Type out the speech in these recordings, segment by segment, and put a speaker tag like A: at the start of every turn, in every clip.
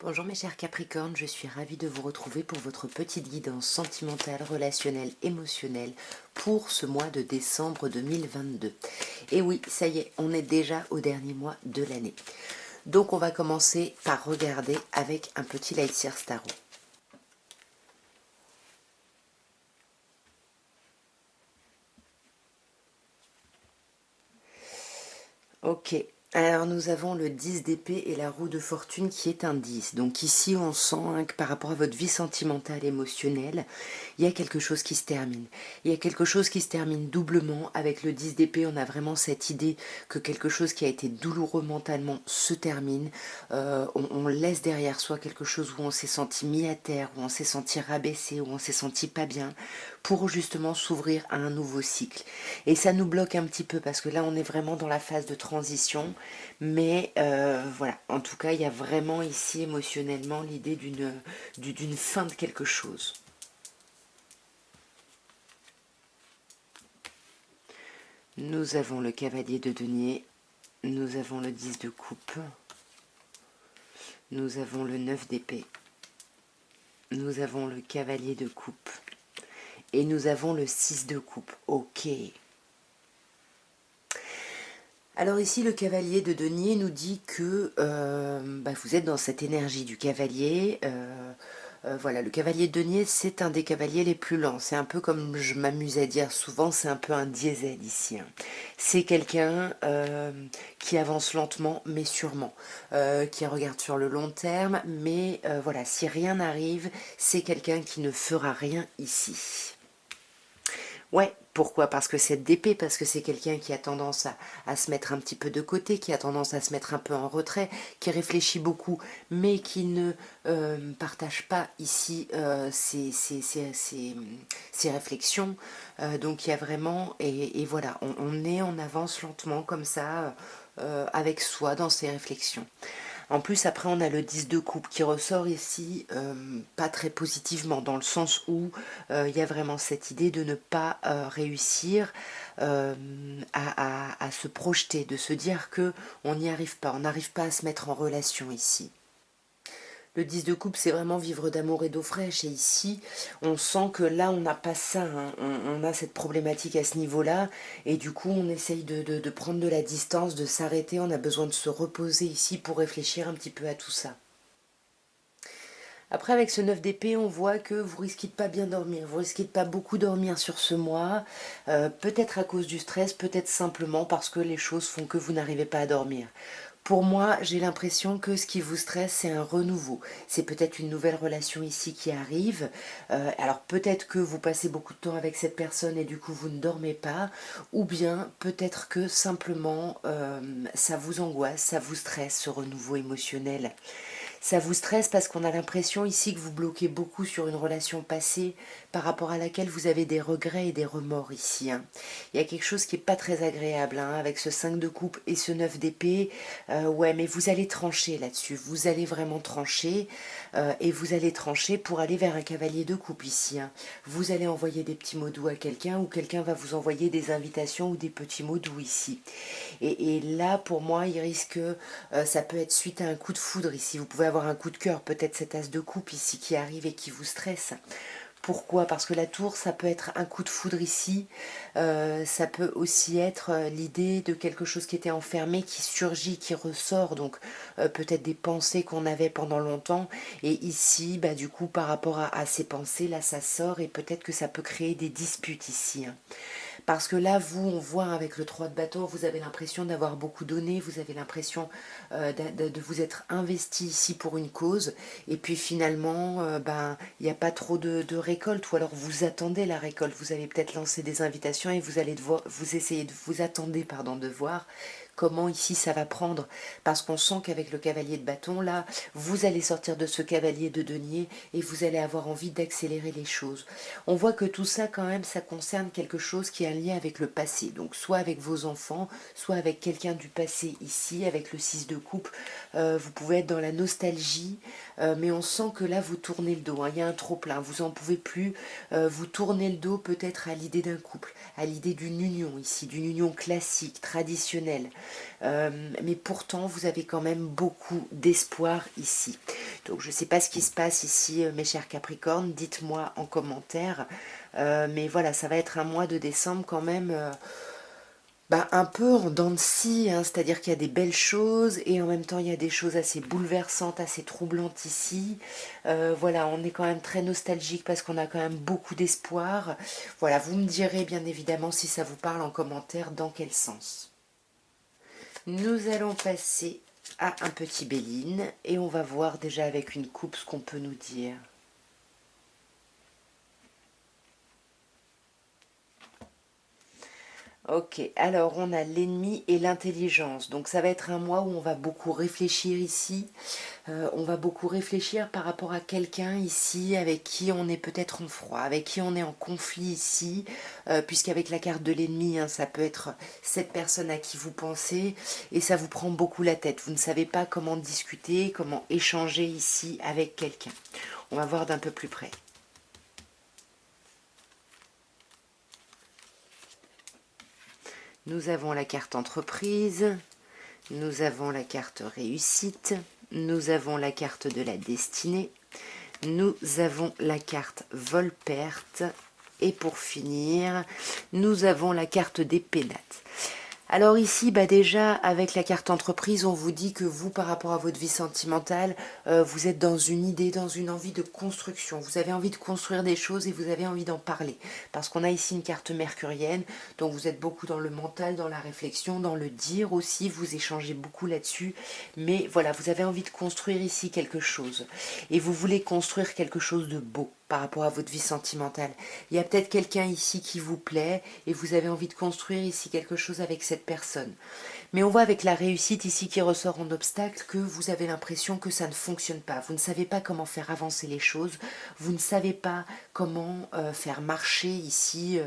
A: Bonjour mes chers Capricornes, je suis ravie de vous retrouver pour votre petite guidance sentimentale, relationnelle, émotionnelle pour ce mois de décembre 2022. Et oui, ça y est, on est déjà au dernier mois de l'année. Donc on va commencer par regarder avec un petit Light Year Tarot. Ok, alors nous avons le 10 d'épée et la roue de fortune qui est un 10. Donc ici on sent que par rapport à votre vie sentimentale, émotionnelle, il y a quelque chose qui se termine. Il y a quelque chose qui se termine doublement. Avec le 10 d'épée, on a vraiment cette idée que quelque chose qui a été douloureux mentalement se termine. On laisse derrière soi quelque chose où on s'est senti mis à terre, où on s'est senti rabaissé, où on s'est senti pas bien, pour justement s'ouvrir à un nouveau cycle. Et ça nous bloque un petit peu parce que là on est vraiment dans la phase de transition, mais voilà, en tout cas il y a vraiment ici émotionnellement l'idée d'une fin de quelque chose. Nous avons le cavalier de denier, nous avons le 10 de coupe, nous avons le 9 d'épée, nous avons le cavalier de coupe et nous avons le 6 de coupe. Ok. Alors ici, le cavalier de denier nous dit que vous êtes dans cette énergie du cavalier. Voilà, le cavalier de denier, c'est un des cavaliers les plus lents. C'est un peu comme je m'amuse à dire souvent, c'est un peu un diesel ici, hein. C'est quelqu'un qui avance lentement, mais sûrement, qui regarde sur le long terme. Mais voilà, si rien n'arrive, c'est quelqu'un qui ne fera rien ici. Ouais, pourquoi? Parce que cette d'épée, parce que c'est quelqu'un qui a tendance à se mettre un petit peu de côté, qui a tendance à se mettre un peu en retrait, qui réfléchit beaucoup, mais qui ne partage pas ici ses réflexions. Donc il y a vraiment, et voilà, on avance lentement comme ça, avec soi dans ses réflexions. En plus, après, on a le 10 de coupe qui ressort ici, pas très positivement, dans le sens où il y a vraiment cette idée de ne pas réussir à se projeter, de se dire que on n'y arrive pas, on n'arrive pas à se mettre en relation ici. Le 10 de coupe, c'est vraiment vivre d'amour et d'eau fraîche. Et ici, on sent que là, on n'a pas ça, hein. On a cette problématique à ce niveau-là. Et du coup, on essaye de prendre de la distance, de s'arrêter. On a besoin de se reposer ici pour réfléchir un petit peu à tout ça. Après, avec ce 9 d'épée, on voit que vous risquez de pas bien dormir. Vous risquez de pas beaucoup dormir sur ce mois. Peut-être à cause du stress, peut-être simplement parce que les choses font que vous n'arrivez pas à dormir. Pour moi, j'ai l'impression que ce qui vous stresse, c'est un renouveau. C'est peut-être une nouvelle relation ici qui arrive. Alors peut-être que vous passez beaucoup de temps avec cette personne et du coup vous ne dormez pas. Ou bien peut-être que simplement ça vous angoisse, ça vous stresse, ce renouveau émotionnel. Ça vous stresse parce qu'on a l'impression ici que vous bloquez beaucoup sur une relation passée par rapport à laquelle vous avez des regrets et des remords ici, hein. Il y a quelque chose qui n'est pas très agréable, hein, avec ce 5 de coupe et ce 9 d'épée. Ouais, mais vous allez trancher là-dessus. Vous allez vraiment trancher et vous allez trancher pour aller vers un cavalier de coupe ici, hein. Vous allez envoyer des petits mots doux à quelqu'un ou quelqu'un va vous envoyer des invitations ou des petits mots doux ici. Et là, pour moi, il risque, ça peut être suite à un coup de foudre ici. Vous pouvez avoir un coup de cœur, peut-être cet as de coupe ici qui arrive et qui vous stresse. Pourquoi? Parce que la tour, ça peut être un coup de foudre ici, ça peut aussi être l'idée de quelque chose qui était enfermé, qui surgit, qui ressort, donc peut-être des pensées qu'on avait pendant longtemps, et ici, bah, du coup, par rapport à ces pensées, là, ça sort, et peut-être que ça peut créer des disputes ici, hein. Parce que là, vous, on voit avec le 3 de bâton, vous avez l'impression d'avoir beaucoup donné, vous avez l'impression de vous être investi ici pour une cause, et puis finalement, il n'y a pas trop de récolte, ou alors vous attendez la récolte, vous avez peut-être lancé des invitations et vous allez devoir, vous essayez de vous attendez, pardon, de voir comment ici ça va prendre, parce qu'on sent qu'avec le cavalier de bâton, là, vous allez sortir de ce cavalier de denier et vous allez avoir envie d'accélérer les choses. On voit que tout ça, quand même, ça concerne quelque chose qui a un lien avec le passé, donc soit avec vos enfants, soit avec quelqu'un du passé ici, avec le 6 de coupe, vous pouvez être dans la nostalgie, mais on sent que là, vous tournez le dos, hein. Il y a un trop-plein, vous en pouvez plus, vous tournez le dos peut-être à l'idée d'un couple, à l'idée d'une union ici, d'une union classique, traditionnelle. Mais pourtant, vous avez quand même beaucoup d'espoir ici. Donc je ne sais pas ce qui se passe ici, mes chers Capricornes, dites-moi en commentaire. Mais voilà, ça va être un mois de décembre quand même un peu en dents de scie, hein, c'est-à-dire qu'il y a des belles choses et en même temps il y a des choses assez bouleversantes, assez troublantes ici. Voilà, on est quand même très nostalgique parce qu'on a quand même beaucoup d'espoir. Voilà, vous me direz bien évidemment si ça vous parle en commentaire, dans quel sens. Nous allons passer à un petit Béline et on va voir déjà avec une coupe ce qu'on peut nous dire. Ok, alors on a l'ennemi et l'intelligence. Donc ça va être un mois où on va beaucoup réfléchir ici. On va beaucoup réfléchir par rapport à quelqu'un ici avec qui on est peut-être en froid, avec qui on est en conflit ici, puisqu'avec la carte de l'ennemi, hein, ça peut être cette personne à qui vous pensez et ça vous prend beaucoup la tête. Vous ne savez pas comment discuter, comment échanger ici avec quelqu'un. On va voir d'un peu plus près. Nous avons la carte entreprise, nous avons la carte réussite, nous avons la carte de la destinée, nous avons la carte vol-perte et pour finir, nous avons la carte des pénates. Alors ici, déjà, avec la carte entreprise, on vous dit que vous, par rapport à votre vie sentimentale, vous êtes dans une idée, dans une envie de construction. Vous avez envie de construire des choses et vous avez envie d'en parler. Parce qu'on a ici une carte mercurienne, donc vous êtes beaucoup dans le mental, dans la réflexion, dans le dire aussi, vous échangez beaucoup là-dessus. Mais voilà, vous avez envie de construire ici quelque chose. Et vous voulez construire quelque chose de beau par rapport à votre vie sentimentale. Il y a peut-être quelqu'un ici qui vous plaît et vous avez envie de construire ici quelque chose avec cette personne. Mais on voit avec la réussite ici qui ressort en obstacle que vous avez l'impression que ça ne fonctionne pas. Vous ne savez pas comment faire avancer les choses, vous ne savez pas comment faire marcher ici,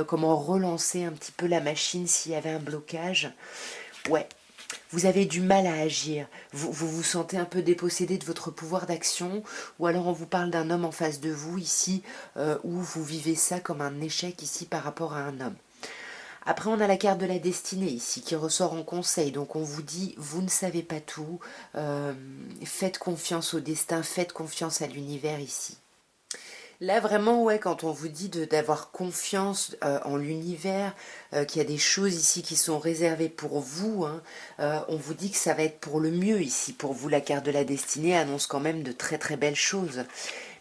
A: comment relancer un petit peu la machine s'il y avait un blocage. Ouais, vous avez du mal à agir, vous sentez un peu dépossédé de votre pouvoir d'action, ou alors on vous parle d'un homme en face de vous ici, où vous vivez ça comme un échec ici par rapport à un homme. Après on a la carte de la destinée ici qui ressort en conseil, donc on vous dit vous ne savez pas tout, faites confiance au destin, faites confiance à l'univers ici. Là, vraiment, ouais, quand on vous dit d'avoir confiance en l'univers, qu'il y a des choses ici qui sont réservées pour vous, hein, on vous dit que ça va être pour le mieux ici. Pour vous, la carte de la destinée annonce quand même de très très belles choses.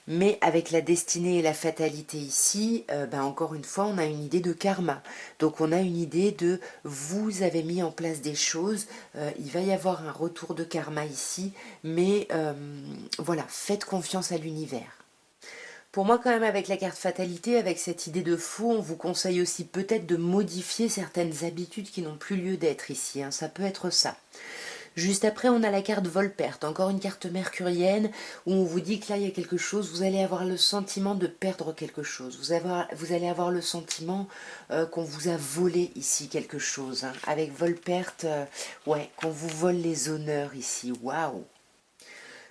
A: Mais avec la destinée et la fatalité ici, encore une fois, on a une idée de karma. Donc on a une idée de vous avez mis en place des choses, il va y avoir un retour de karma ici, mais voilà, faites confiance à l'univers. Pour moi, quand même, avec la carte fatalité, avec cette idée de faux, on vous conseille aussi peut-être de modifier certaines habitudes qui n'ont plus lieu d'être ici, hein. Ça peut être ça. Juste après, on a la carte vol-perte, encore une carte mercurienne, où on vous dit que là, il y a quelque chose, vous allez avoir le sentiment de perdre quelque chose. Vous allez avoir le sentiment qu'on vous a volé ici quelque chose, hein. Avec vol-perte, ouais, qu'on vous vole les honneurs ici. Waouh!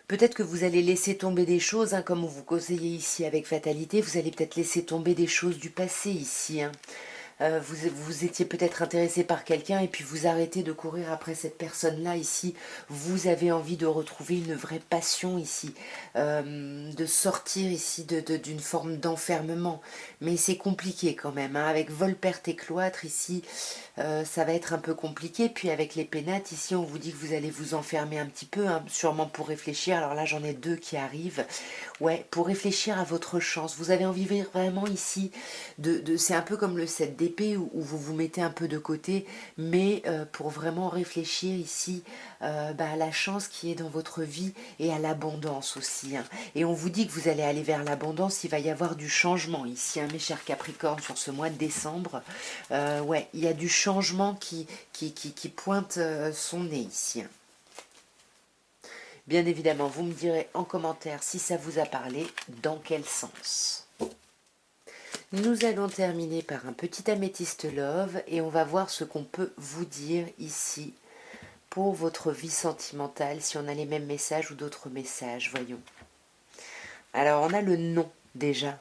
A: Peut-être que vous allez laisser tomber des choses, hein, comme on vous conseillez ici avec fatalité, vous allez peut-être laisser tomber des choses du passé ici, hein. Vous étiez peut-être intéressé par quelqu'un et puis vous arrêtez de courir après cette personne-là ici. Vous avez envie de retrouver une vraie passion ici, de sortir ici d'une forme d'enfermement. Mais c'est compliqué quand même, hein. Avec vol, perte et cloître ici, ça va être un peu compliqué. Puis avec les pénates, ici on vous dit que vous allez vous enfermer un petit peu, hein, sûrement pour réfléchir. Alors là j'en ai deux qui arrivent. Ouais, pour réfléchir à votre chance. Vous avez envie vraiment ici c'est un peu comme le 7 d'épée où vous vous mettez un peu de côté, mais pour vraiment réfléchir ici à la chance qui est dans votre vie et à l'abondance aussi, hein. Et on vous dit que vous allez aller vers l'abondance, il va y avoir du changement ici, hein, mes chers Capricornes, sur ce mois de décembre. Ouais, il y a du changement qui pointe son nez ici, hein. Bien évidemment, vous me direz en commentaire si ça vous a parlé, dans quel sens. Nous allons terminer par un petit améthyste love et on va voir ce qu'on peut vous dire ici pour votre vie sentimentale, si on a les mêmes messages ou d'autres messages, voyons. Alors on a le non déjà.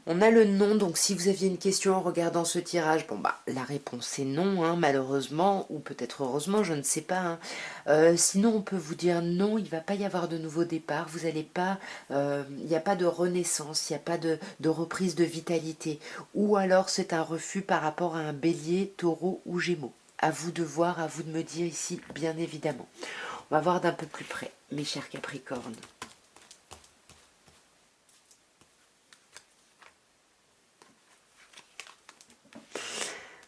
A: On a le non, donc si vous aviez une question en regardant ce tirage, bon bah la réponse est non, hein, malheureusement, ou peut-être heureusement, je ne sais pas. Hein. Sinon on peut vous dire non, il ne va pas y avoir de nouveau départ, vous n'allez pas, il n'y a pas de renaissance, il n'y a pas de reprise de vitalité. Ou alors c'est un refus par rapport à un bélier, taureau ou gémeaux. À vous de voir, à vous de me dire ici, bien évidemment. On va voir d'un peu plus près, mes chers Capricornes.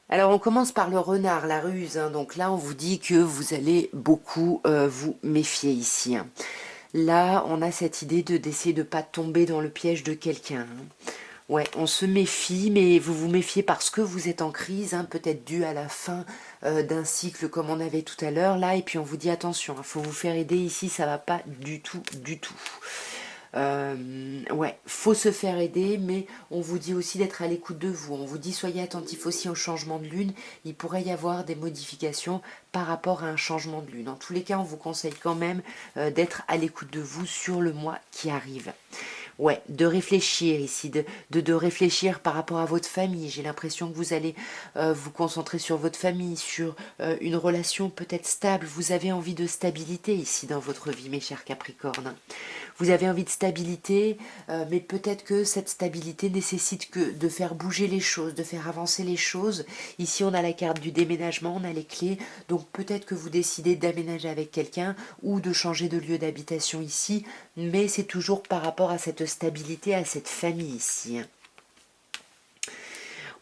A: Alors on commence par le renard, la ruse, hein. Donc là on vous dit que vous allez beaucoup vous méfier ici. Hein. Là on a cette idée d'essayer de ne pas tomber dans le piège de quelqu'un. Hein. Ouais, on se méfie, mais vous vous méfiez parce que vous êtes en crise, hein, peut-être dû à la fin d'un cycle comme on avait tout à l'heure, là, et puis on vous dit attention, il faut vous faire aider ici, ça va pas du tout, du tout. Ouais, faut se faire aider, mais on vous dit aussi d'être à l'écoute de vous. On vous dit soyez attentif aussi au changement de lune. Il pourrait y avoir des modifications par rapport à un changement de lune. En tous les cas, on vous conseille quand même d'être à l'écoute de vous sur le mois qui arrive. Ouais, de réfléchir ici, de réfléchir par rapport à votre famille. J'ai l'impression que vous allez vous concentrer sur votre famille, sur une relation peut-être stable. Vous avez envie de stabilité ici dans votre vie, mes chers Capricornes. Vous avez envie de stabilité, mais peut-être que cette stabilité nécessite que de faire bouger les choses, de faire avancer les choses. Ici, on a la carte du déménagement, on a les clés. Donc peut-être que vous décidez d'aménager avec quelqu'un ou de changer de lieu d'habitation ici, mais c'est toujours par rapport à cette stabilité, à cette famille ici.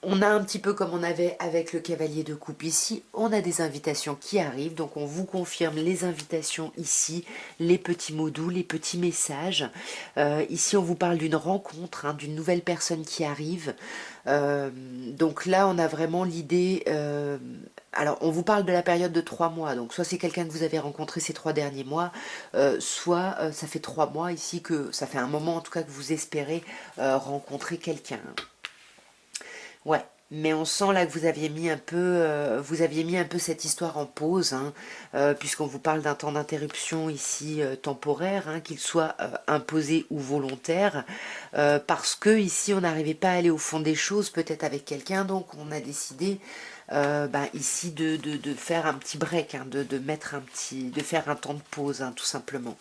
A: On a un petit peu comme on avait avec le cavalier de coupe ici, on a des invitations qui arrivent, donc on vous confirme les invitations ici, les petits mots doux, les petits messages. Ici on vous parle d'une rencontre, hein, d'une nouvelle personne qui arrive. Donc là on a vraiment l'idée... alors on vous parle de la période de 3 mois, donc soit c'est quelqu'un que vous avez rencontré ces 3 derniers mois, soit ça fait 3 mois ici, que ça fait un moment en tout cas que vous espérez rencontrer quelqu'un. Ouais, mais on sent là que vous aviez mis un peu cette histoire en pause, hein, puisqu'on vous parle d'un temps d'interruption ici temporaire, hein, qu'il soit imposé ou volontaire, parce que ici on n'arrivait pas à aller au fond des choses, peut-être avec quelqu'un, donc on a décidé ici de faire un petit break, hein, de faire un temps de pause, hein, tout simplement.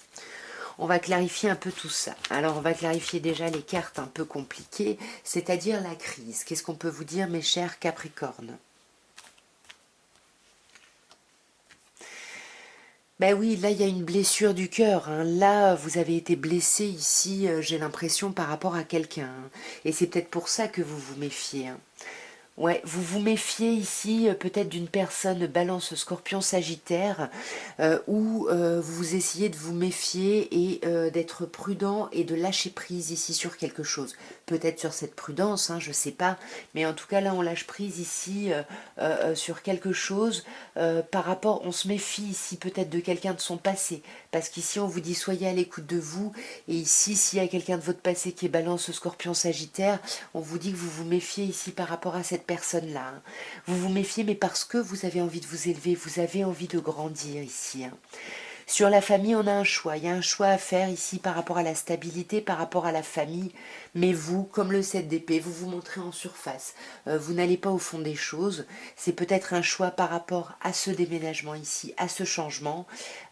A: On va clarifier un peu tout ça. Alors, on va clarifier déjà les cartes un peu compliquées, c'est-à-dire la crise. Qu'est-ce qu'on peut vous dire, mes chers Capricornes? Ben oui, là, il y a une blessure du cœur. Hein. Là, vous avez été blessé ici, j'ai l'impression, par rapport à quelqu'un. Hein. Et c'est peut-être pour ça que vous vous méfiez. Hein. Ouais, vous vous méfiez ici peut-être d'une personne balance scorpion sagittaire ou vous essayez de vous méfier et d'être prudent et de lâcher prise ici sur quelque chose. Peut-être sur cette prudence, hein, je sais pas, mais en tout cas là on lâche prise ici sur quelque chose par rapport, on se méfie ici peut-être de quelqu'un de son passé, parce qu'ici on vous dit soyez à l'écoute de vous, et ici s'il y a quelqu'un de votre passé qui est balance scorpion sagittaire, on vous dit que vous vous méfiez ici par rapport à cette personne-là. Hein. Vous vous méfiez, mais parce que vous avez envie de vous élever, vous avez envie de grandir ici. Hein. Sur la famille, on a un choix. Il y a un choix à faire ici par rapport à la stabilité, par rapport à la famille. Mais vous, comme le 7 d'épée, vous vous montrez en surface. Vous n'allez pas au fond des choses. C'est peut-être un choix par rapport à ce déménagement ici, à ce changement.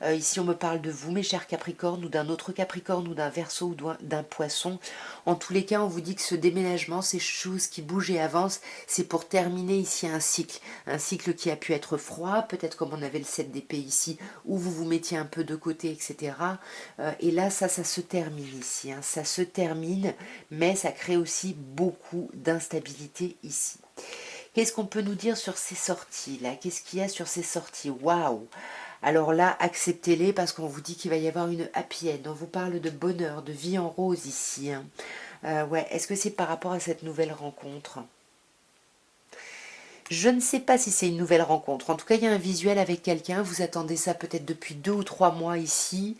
A: Ici, on me parle de vous, mes chers Capricornes, ou d'un autre Capricorne, ou d'un Verseau, ou d'un Poisson. En tous les cas, on vous dit que ce déménagement, ces choses qui bougent et avancent, c'est pour terminer ici un cycle. Un cycle qui a pu être froid, peut-être comme on avait le 7 d'épée ici, où vous vous mettiez un peu de côté, etc. Et là, ça se termine ici. Hein. Ça se termine, mais ça crée aussi beaucoup d'instabilité ici. Qu'est-ce qu'on peut nous dire sur ces sorties là? Qu'est-ce qu'il y a sur ces sorties? Waouh! Alors là, acceptez-les parce qu'on vous dit qu'il va y avoir une happy end. On vous parle de bonheur, de vie en rose ici. Hein. Ouais, est-ce que c'est par rapport à cette nouvelle rencontre? Je ne sais pas si c'est une nouvelle rencontre. En tout cas, il y a un visuel avec quelqu'un. Vous attendez ça peut-être depuis 2 ou 3 mois ici.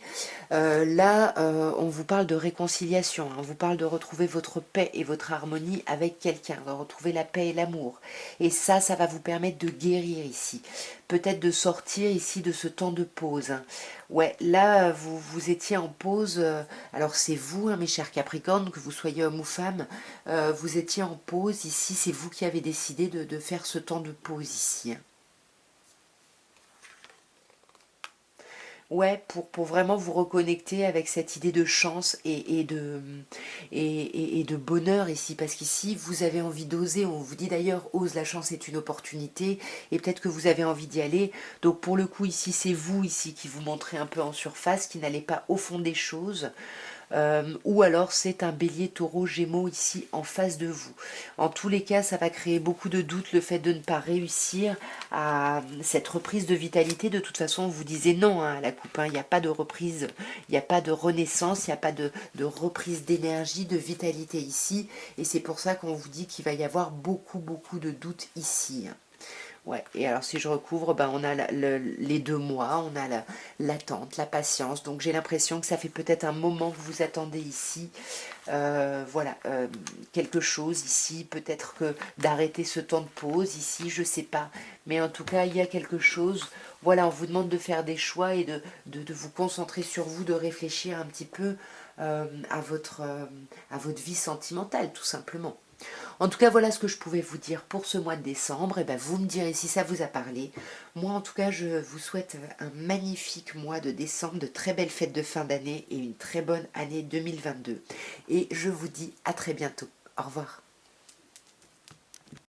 A: Là, on vous parle de réconciliation. Hein. On vous parle de retrouver votre paix et votre harmonie avec quelqu'un. De retrouver la paix et l'amour. Et ça va vous permettre de guérir ici. peut-être de sortir ici de ce temps de pause, hein. Ouais, là, vous étiez en pause, alors c'est vous, hein, mes chers Capricornes, que vous soyez homme ou femme, vous étiez en pause ici, c'est vous qui avez décidé de faire ce temps de pause ici, hein. Ouais, pour vraiment vous reconnecter avec cette idée de chance et de bonheur ici, parce qu'ici, vous avez envie d'oser, on vous dit d'ailleurs, ose, la chance est une opportunité, et peut-être que vous avez envie d'y aller, donc pour le coup, ici, c'est vous, ici, qui vous montrez un peu en surface, qui n'allez pas au fond des choses, ou alors c'est un bélier taureau gémeaux ici en face de vous. En tous les cas, ça va créer beaucoup de doutes le fait de ne pas réussir à cette reprise de vitalité. De toute façon, vous disiez non, hein, à la coupe, hein. Il n'y a pas de reprise, il n'y a pas de renaissance, il n'y a pas de reprise d'énergie, de vitalité ici, et c'est pour ça qu'on vous dit qu'il va y avoir beaucoup de doutes ici, hein. Ouais, et alors si je recouvre, ben on a les 2 mois, on a l'attente, la patience. Donc j'ai l'impression que ça fait peut-être un moment que vous attendez ici. Voilà, quelque chose ici, peut-être que d'arrêter ce temps de pause ici, je sais pas. Mais en tout cas, il y a quelque chose. Voilà, on vous demande de faire des choix et de vous concentrer sur vous, de réfléchir un petit peu à votre vie sentimentale, tout simplement. En tout cas, voilà ce que je pouvais vous dire pour ce mois de décembre. Et ben, vous me direz si ça vous a parlé. Moi, en tout cas, je vous souhaite un magnifique mois de décembre, de très belles fêtes de fin d'année et une très bonne année 2022. Et je vous dis à très bientôt. Au revoir.